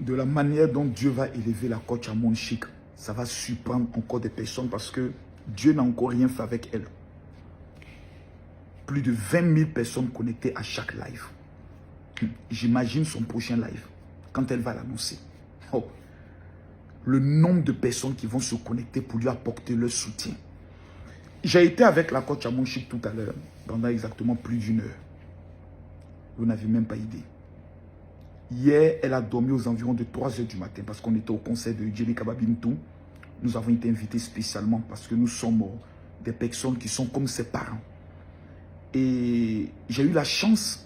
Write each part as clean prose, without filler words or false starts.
de la manière dont Dieu va élever la coach à Monchique, ça va surprendre encore des personnes parce que Dieu n'a encore rien fait avec elle. Plus de 20 000 personnes connectées à chaque live. J'imagine son prochain live, quand elle va l'annoncer. Oh, le nombre de personnes qui vont se connecter pour lui apporter leur soutien. J'ai été avec la coach à Monchique tout à l'heure, pendant exactement plus d'1 heure. Vous n'avez même pas idée. Hier, elle a dormi aux environs de 3 h du matin parce qu'on était au concert de Djelikaba Bintou. Nous avons été invités spécialement parce que nous sommes des personnes qui sont comme ses parents. Et j'ai eu la chance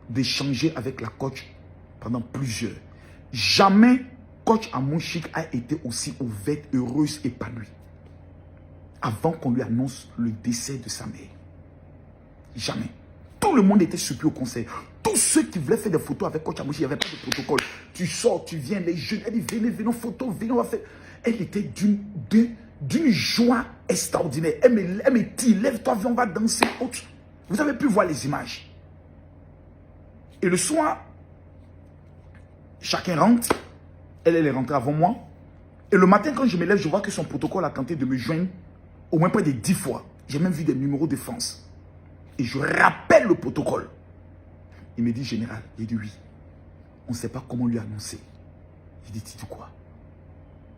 d'échanger avec la coach pendant plusieurs. Jamais coach à Monchique a été aussi ouverte, heureuse, épanouie. Avant qu'on lui annonce le décès de sa mère. Jamais. Tout le monde était surpris au concert. Tous ceux qui voulaient faire des photos avec coach à Monchique, il n'y avait pas de protocole. Tu sors, tu viens, les jeunes, elle dit venez, photos, venez, on va faire. Elle était d'une joie extraordinaire. Elle me dit, lève-toi, viens, on va danser. Vous avez pu voir les images. Et le soir, chacun rentre. Elle est rentrée avant moi. Et le matin, quand je me lève, je vois que son protocole a tenté de me joindre au moins près de 10 fois. J'ai même vu des numéros de France. Et je rappelle le protocole. Il me dit, général, il dit oui. On ne sait pas comment lui annoncer. Je dis, tu dis quoi?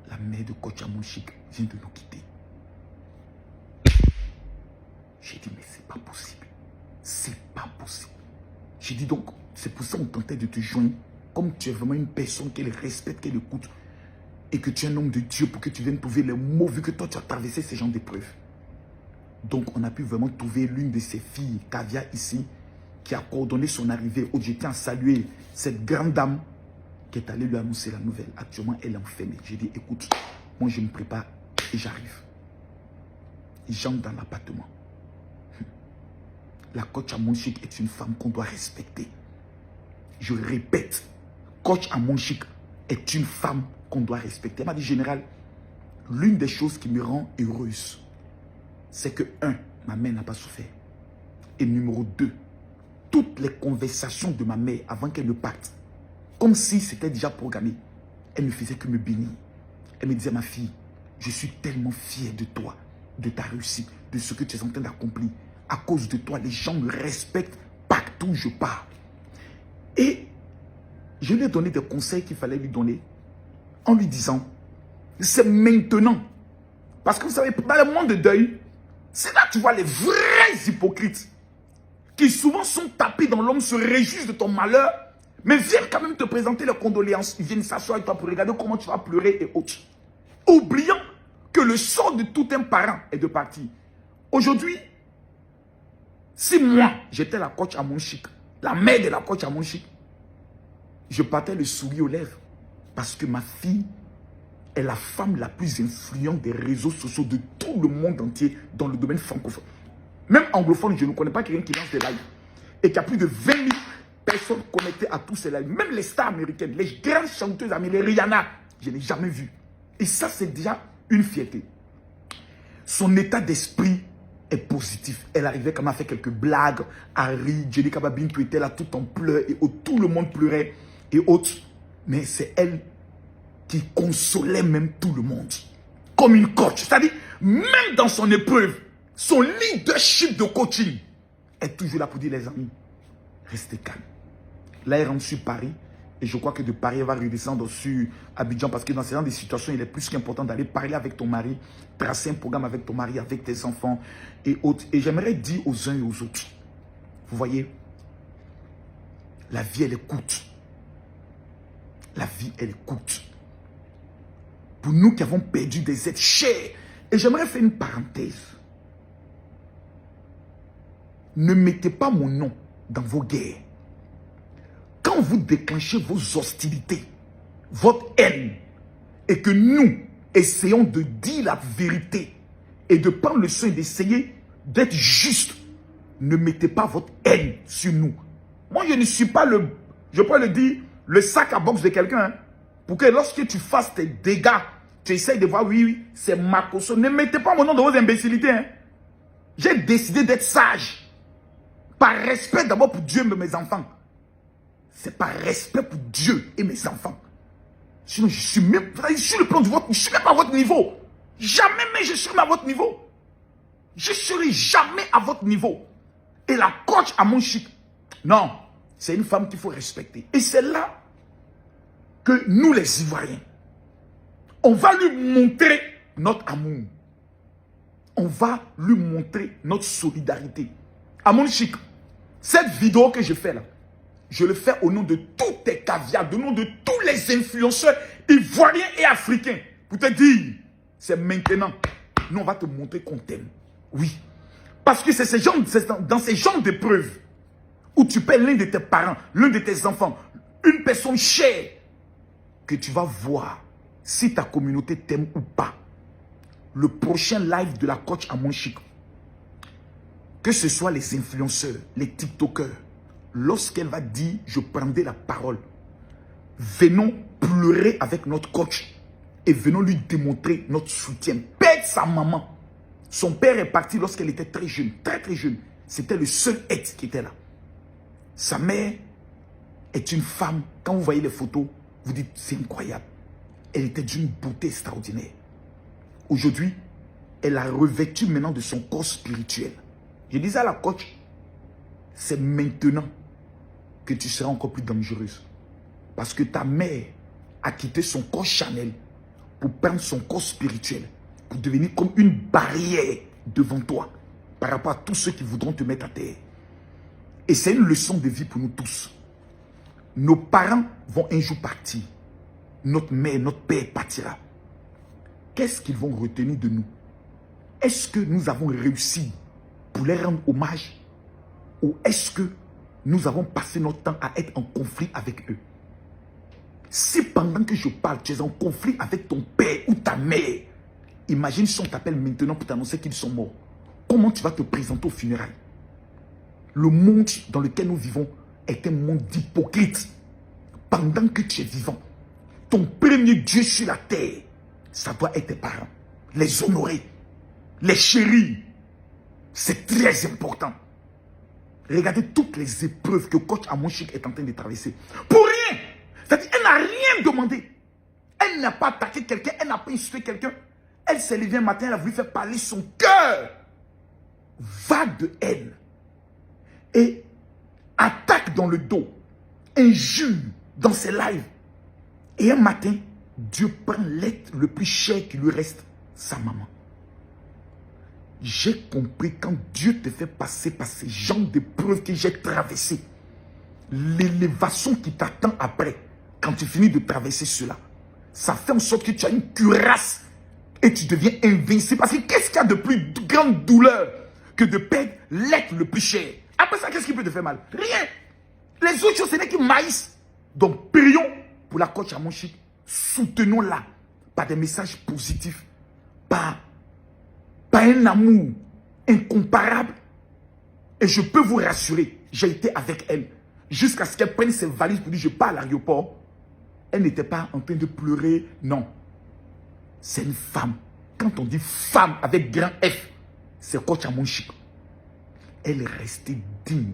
La mère de coach à Monchique vient de nous quitter. J'ai dit, mais c'est pas possible. C'est pas possible. J'ai dit donc, c'est pour ça qu'on tentait de te joindre. Comme tu es vraiment une personne qu'elle respecte, qu'elle écoute. Et que tu es un homme de Dieu pour que tu viennes trouver les mots, vu que toi tu as traversé ces genres d'épreuves. Donc on a pu vraiment trouver l'une de ses filles, Kavia ici, qui a coordonné son arrivée. Je tiens à saluer cette grande dame qui est allée lui annoncer la nouvelle. Actuellement, elle est enfermée. J'ai dit, écoute, moi je me prépare et j'arrive. J'entre dans l'appartement. La coach à Monchique est une femme qu'on doit respecter. Je répète, coach à Monchique est une femme qu'on doit respecter. Elle m'a dit, général, l'une des choses qui me rend heureuse, c'est que, 1, ma mère n'a pas souffert. Et numéro 2, toutes les conversations de ma mère avant qu'elle ne parte, comme si c'était déjà programmé, elle ne faisait que me bénir. Elle me disait, ma fille, je suis tellement fier de toi, de ta réussite, de ce que tu es en train d'accomplir. À cause de toi, les gens me respectent partout où je pars. Et je lui ai donné des conseils qu'il fallait lui donner en lui disant, c'est maintenant. Parce que vous savez, dans le monde de deuil, c'est là que tu vois les vrais hypocrites qui souvent sont tapés dans l'homme, se réjouissent de ton malheur, mais viennent quand même te présenter leurs condoléances. Ils viennent s'asseoir avec toi pour regarder comment tu vas pleurer et autres. Oubliant que le sort de tout un parent est de partir. Aujourd'hui, si moi, j'étais la coach à Monchique, la mère de la coach à Monchique, je partais le sourire aux lèvres. Parce que ma fille est la femme la plus influente des réseaux sociaux de tout le monde entier dans le domaine francophone. Même anglophone, je ne connais pas quelqu'un qui lance des lives. Et qui a plus de 20 000 personnes connectées à tous ces lives. Même les stars américaines, les grandes chanteuses américaines, Rihanna, je ne l'ai jamais vu. Et ça, c'est déjà une fierté. Son état d'esprit est positif. Elle arrivait quand même à faire quelques blagues. Harry, Djelikaba Bintou était là tout en pleurs. Et tout le monde pleurait. Et autres. Mais c'est elle qui consolait même tout le monde. Comme une coach. C'est-à-dire, même dans son épreuve, son leadership de coaching est toujours là pour dire, les amis, restez calmes. Là, elle rentre sur Paris. Et je crois que de Paris, elle va redescendre sur Abidjan. Parce que dans ce genre de situations, il est plus qu'important d'aller parler avec ton mari, tracer un programme avec ton mari, avec tes enfants et autres. Et j'aimerais dire aux uns et aux autres, vous voyez, la vie, elle est courte. La vie, elle est courte. Pour nous qui avons perdu des êtres chers. Et j'aimerais faire une parenthèse. Ne mettez pas mon nom dans vos guerres. Quand vous déclenchez vos hostilités, votre haine, et que nous essayons de dire la vérité et de prendre le soin d'essayer d'être juste, ne mettez pas votre haine sur nous. Moi, je ne suis pas je peux le dire, le sac à boxe de quelqu'un. Hein, pour que lorsque tu fasses tes dégâts, tu essayes de voir, oui, c'est ma cause. Ne mettez pas mon nom dans vos imbécilités. Hein. J'ai décidé d'être sage. Par respect d'abord pour Dieu et mes enfants. C'est par respect pour Dieu et mes enfants. Sinon, je suis même, sur le plan de votre, je suis même pas à votre niveau. Jamais, mais je serai à votre niveau. Je serai jamais à votre niveau. Et la coach à mon chic, non, c'est une femme qu'il faut respecter. Et c'est là que nous, les Ivoiriens, on va lui montrer notre amour. On va lui montrer notre solidarité. À mon chic, cette vidéo que je fais là, je le fais au nom de tous tes caviars, au nom de tous les influenceurs ivoiriens et africains. Pour te dire, c'est maintenant. Nous, on va te montrer qu'on t'aime. Oui. Parce que c'est dans ces genres d'épreuves où tu perds l'un de tes parents, l'un de tes enfants, une personne chère, que tu vas voir si ta communauté t'aime ou pas. Le prochain live de la coach à mon chic, que ce soit les influenceurs, les TikTokers, lorsqu'elle va dire, je prendrai la parole, venons pleurer avec notre coach et venons lui démontrer notre soutien. Père de sa maman, son père est parti lorsqu'elle était très jeune, très très jeune. C'était le seul être qui était là. Sa mère est une femme, quand vous voyez les photos, vous dites, c'est incroyable. Elle était d'une beauté extraordinaire. Aujourd'hui, elle a revêtu maintenant de son corps spirituel. Je disais à la coach, c'est maintenant que tu seras encore plus dangereuse. Parce que ta mère a quitté son corps charnel pour prendre son corps spirituel, pour devenir comme une barrière devant toi par rapport à tous ceux qui voudront te mettre à terre. Et c'est une leçon de vie pour nous tous. Nos parents vont un jour partir. Notre mère, notre père partira. Qu'est-ce qu'ils vont retenir de nous? Est-ce que nous avons réussi pour les rendre hommage? Ou est-ce que nous avons passé notre temps à être en conflit avec eux? Si pendant que je parle, tu es en conflit avec ton père ou ta mère, imagine si on t'appelle maintenant pour t'annoncer qu'ils sont morts. Comment tu vas te présenter aux funérailles? Le monde dans lequel nous vivons est un monde d'hypocrites. Pendant que tu es vivant, ton premier Dieu sur la terre, ça doit être tes parents. Les honorer, les chérir. C'est très important. Regardez toutes les épreuves que coach Amon Chic est en train de traverser. Pour rien. C'est-à-dire, elle n'a rien demandé. Elle n'a pas attaqué quelqu'un, elle n'a pas insulté quelqu'un. Elle s'est levée un matin, elle a voulu faire parler son cœur. Vague de haine. Et attaque dans le dos. Injure dans ses lives. Et un matin, Dieu prend l'être le plus cher qui lui reste, sa maman. J'ai compris quand Dieu te fait passer par ces genres d'épreuves que j'ai traversées, l'élévation qui t'attend après, quand tu finis de traverser cela, ça fait en sorte que tu as une cuirasse et tu deviens invincible. Parce que qu'est-ce qu'il y a de plus grande douleur que de perdre l'être le plus cher? Après ça, qu'est-ce qui peut te faire mal? Rien. Les autres choses, ce n'est que maïs. Donc, prions pour la coach Amon Chic. Soutenons-la par des messages positifs, par un amour incomparable. Et je peux vous rassurer, j'ai été avec elle jusqu'à ce qu'elle prenne ses valises pour dire je pars à l'aéroport. Elle n'était pas en train de pleurer, non. C'est une femme. Quand on dit femme avec grand F, c'est coach Amon Chic. Elle est restée digne.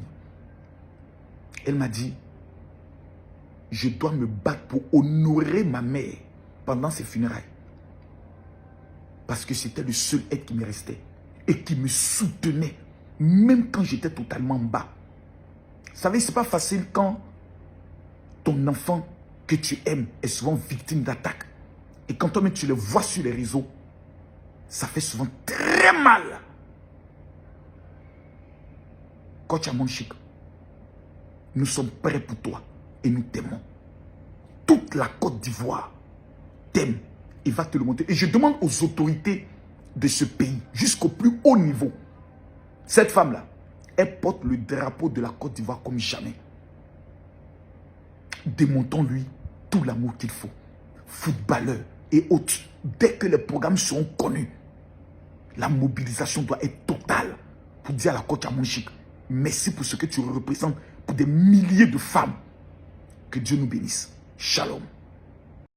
Elle m'a dit, je dois me battre pour honorer ma mère pendant ses funérailles. Parce que c'était le seul être qui me restait et qui me soutenait, même quand j'étais totalement bas. Vous savez, ce n'est pas facile quand ton enfant que tu aimes est souvent victime d'attaques. Et quand toi-même tu le vois sur les réseaux, ça fait souvent très mal. Coach Amon Chic, nous sommes prêts pour toi et nous t'aimons. Toute la Côte d'Ivoire t'aime et va te le montrer. Et je demande aux autorités de ce pays, jusqu'au plus haut niveau, cette femme-là, elle porte le drapeau de la Côte d'Ivoire comme jamais. Démontons-lui tout l'amour qu'il faut. Footballeurs et autres, dès que les programmes seront connus, la mobilisation doit être totale pour dire à la coach Amon Chic, merci pour ce que tu représentes pour des milliers de femmes. Que Dieu nous bénisse. Shalom.